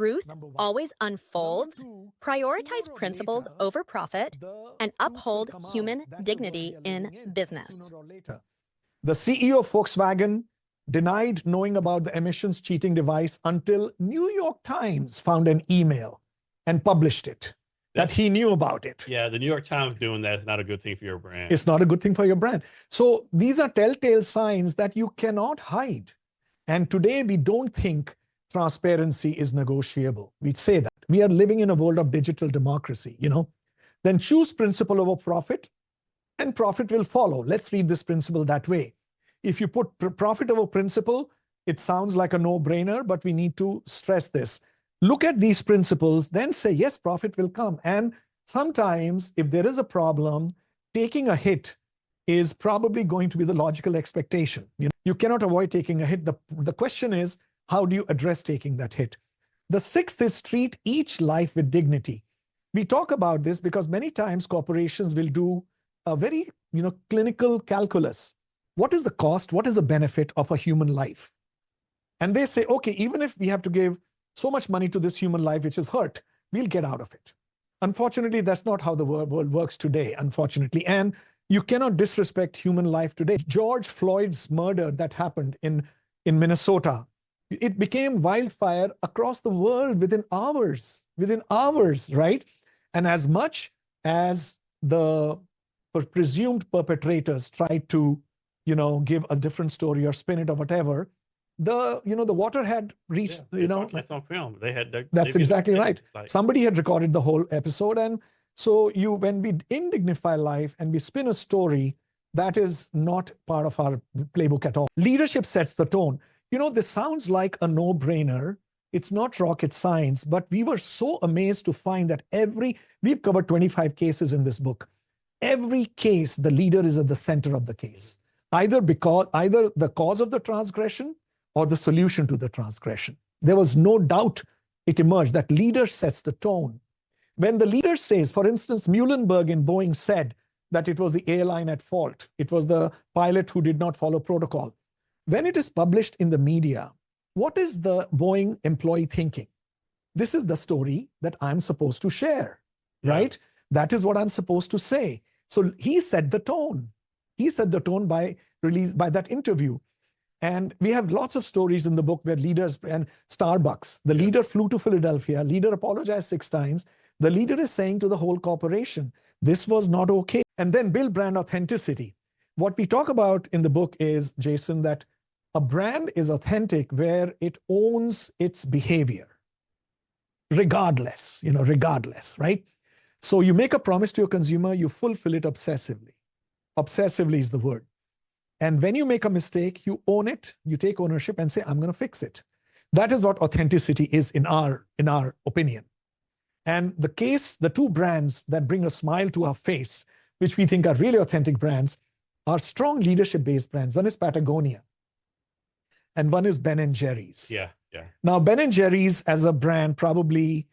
truth number one. always Number unfolds, two, prioritize sooner or principles later, over profit, the and truth will uphold come out. human That's the world dignity we are in living in, business. sooner or later. The CEO of Volkswagen denied knowing about the emissions cheating device until New York Times found an email and published it, that he knew about it. Yeah, the New York Times doing that is not a good thing for your brand. It's not a good thing for your brand. So these are telltale signs that you cannot hide. And today we don't think transparency is negotiable. We say that. We are living in a world of digital democracy, Then choose principle over profit, and profit will follow. Let's read this principle that way. If you put profit over principle, it sounds like a no-brainer, but we need to stress this. Look at these principles, then say, yes, profit will come. And sometimes if there is a problem, taking a hit is probably going to be the logical expectation. You cannot avoid taking a hit. The question is, how do you address taking that hit? The sixth is treat each life with dignity. We talk about this because many times corporations will do a very, clinical calculus. What is the cost? What is the benefit of a human life? And they say, okay, even if we have to give so much money to this human life which is hurt, we'll get out of it. Unfortunately, that's not how the world works today, unfortunately. And you cannot disrespect human life today. George Floyd's murder that happened in Minnesota, it became wildfire across the world within hours, right? And as much as the presumed perpetrators tried to, give a different story or spin it or whatever, the water had reached, It's on film. They had. That's exactly right. Somebody had recorded the whole episode. And so when we indignify life and we spin a story, that is not part of our playbook at all. Leadership sets the tone. This sounds like a no-brainer. It's not rocket science, but we were so amazed to find that we've covered 25 cases in this book. Every case, the leader is at the center of the case, either the cause of the transgression or the solution to the transgression. There was no doubt it emerged that leader sets the tone. When the leader says, for instance, Muhlenberg in Boeing said that it was the airline at fault. It was the pilot who did not follow protocol. When it is published in the media, what is the Boeing employee thinking? This is the story that I'm supposed to share, right? That is what I'm supposed to say. So he set the tone. He set the tone by that interview. And we have lots of stories in the book where leaders, and Starbucks, the leader flew to Philadelphia, leader apologized 6 times. The leader is saying to the whole corporation, this was not okay. And then build brand authenticity. What we talk about in the book is, Jason, that a brand is authentic where it owns its behavior, regardless, right? So you make a promise to your consumer, you fulfill it obsessively. Obsessively is the word. And when you make a mistake, you own it, you take ownership and say, I'm going to fix it. That is what authenticity is in our opinion. And the 2 brands that bring a smile to our face, which we think are really authentic brands, are strong leadership-based brands. One is Patagonia, and one is Ben & Jerry's. Yeah. Now, Ben & Jerry's as a brand probably,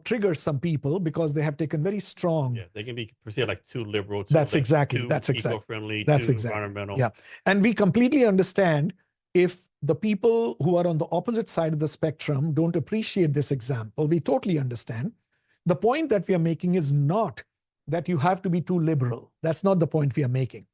triggers some people because they have taken very strong. Yeah, they can be perceived like too liberal. That's exactly. Eco-friendly, That's too exactly. environmental. Yeah. And we completely understand if the people who are on the opposite side of the spectrum don't appreciate this example. We totally understand. The point that we are making is not that you have to be too liberal. That's not the point we are making.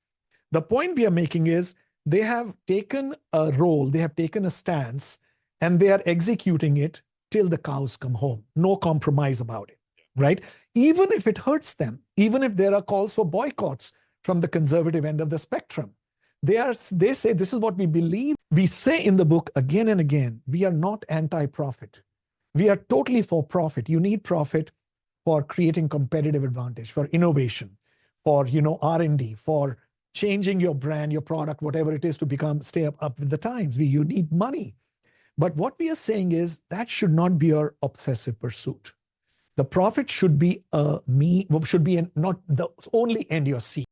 The point we are making is they have taken a role, they have taken a stance, and they are executing it till the cows come home. No compromise about it, right? Even if it hurts them, even if there are calls for boycotts from the conservative end of the spectrum, they say, this is what we believe. We say in the book again and again, we are not anti-profit. We are totally for profit. You need profit for creating competitive advantage, for innovation, for R&D, for changing your brand, your product, whatever it is, to stay up with the times. You need money. But what we are saying is that should not be our obsessive pursuit. The profit should be not the only end you're seeking.